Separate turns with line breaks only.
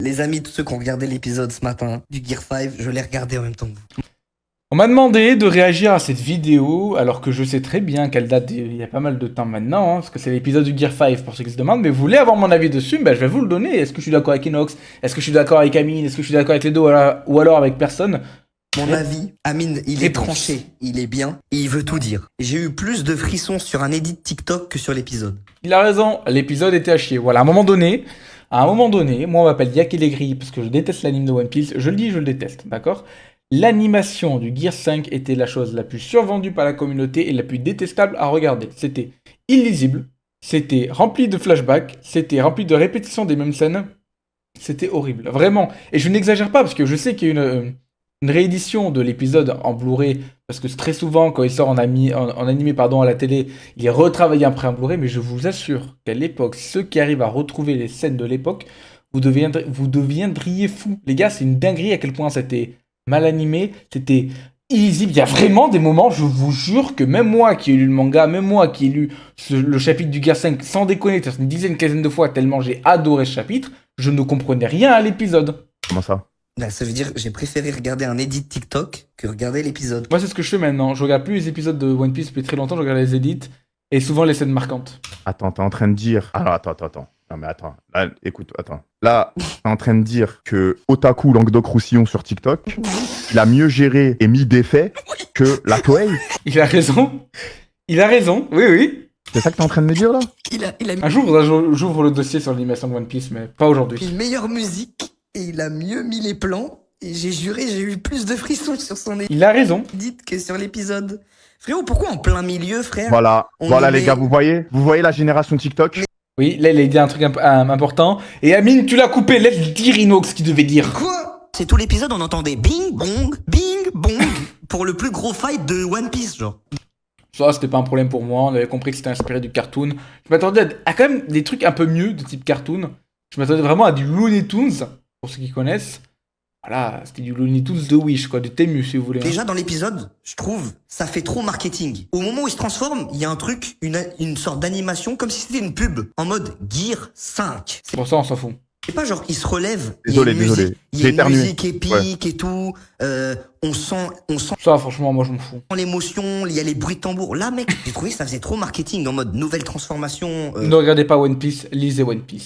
Les amis, tous ceux qui ont regardé l'épisode ce matin du Gear 5, je l'ai regardé en même temps que vous.
On m'a demandé de réagir à cette vidéo, alors que je sais très bien qu'elle date il y a pas mal de temps maintenant, parce que c'est l'épisode du Gear 5 pour ceux qui se demandent, mais vous voulez avoir mon avis dessus, ben je vais vous le donner. Est-ce que je suis d'accord avec Inox? Est-ce que je suis d'accord avec Amine? Est-ce que je suis d'accord avec les deux? Ou alors avec personne?
Mon avis, Amine, il est tranché, il est bien, et il veut tout dire. J'ai eu plus de frissons sur un edit TikTok que sur l'épisode.
Il a raison, l'épisode était à chier. Voilà, à un moment donné, moi on m'appelle Yak et les grilles, parce que je déteste l'anime de One Piece, je le dis, je le déteste, d'accord? L'animation du Gear 5 était la chose la plus survendue par la communauté et la plus détestable à regarder. C'était illisible, c'était rempli de flashbacks, c'était rempli de répétitions des mêmes scènes. C'était horrible, vraiment. Et je n'exagère pas parce que je sais qu'il y a une réédition de l'épisode en Blu-ray, parce que très souvent, quand il sort en animé à la télé, il est retravaillé après en Blu-ray, mais je vous assure qu'à l'époque, ceux qui arrivent à retrouver les scènes de l'époque, vous deviendriez fous. Les gars, c'est une dinguerie à quel point c'était mal animé, c'était illisible. Il y a vraiment des moments, je vous jure, que même moi qui ai lu le manga, même moi qui ai lu le chapitre du Gear 5, sans déconner, une dizaine, quinzaine de fois, tellement j'ai adoré ce chapitre, je ne comprenais rien à l'épisode.
Comment ça?
Bah, ça veut dire que j'ai préféré regarder un edit TikTok que regarder l'épisode.
Moi, c'est ce que je fais maintenant. Je regarde plus les épisodes de One Piece depuis très longtemps, je regarde les edits et souvent les scènes marquantes.
Attends, t'es en train de dire... Alors, attends. Non, mais attends. Là, écoute, attends. Là, t'es en train de dire que Otaku Languedoc-Roussillon sur TikTok, il a mieux géré et mis des faits que la Toei.
Il a raison. Il a raison. Oui.
C'est ça que t'es en train de me dire, là?
Il a mis
Un jour, j'ouvre le dossier sur l'animation de One Piece, mais pas aujourd'hui.
une meilleure musique et il a mieux mis les plans. Et j'ai juré, j'ai eu plus de frissons sur son
Il a raison.
edit que sur l'épisode. Frérot, pourquoi en plein milieu, frère?
Voilà,
On
voilà
met-
les gars, vous voyez la génération TikTok?
Oui, là, il a dit un truc important. Et Amine, tu l'as coupé. Laisse dire Inox ce qu'il devait dire.
Quoi? C'est tout l'épisode, on entendait bing bong pour le plus gros fight de One Piece, genre.
Ça, c'était pas un problème pour moi. On avait compris que c'était inspiré du cartoon. Je m'attendais à quand même des trucs un peu mieux de type cartoon. Je m'attendais vraiment à du Looney Tunes, pour ceux qui connaissent. Voilà, c'était du Looney Tunes de Wish, quoi, de Temu, si vous voulez.
Déjà dans l'épisode, je trouve, ça fait trop marketing. Au moment où il se transforme, il y a un truc, une sorte d'animation, comme si c'était une pub, en mode Gear 5.
Pour ça, on s'en fout.
C'est pas genre, il se relève,
Désolé,
il y a une
désolé.
musique, il y
J'ai
a une
éternué.
musique épique et tout, on sent
Ça, franchement, moi, je m'en fous.
l'émotion, il y a les bruits de tambour. Là, mec, j'ai trouvé que ça faisait trop marketing, en mode nouvelle transformation.
Ne regardez pas One Piece, lisez One Piece.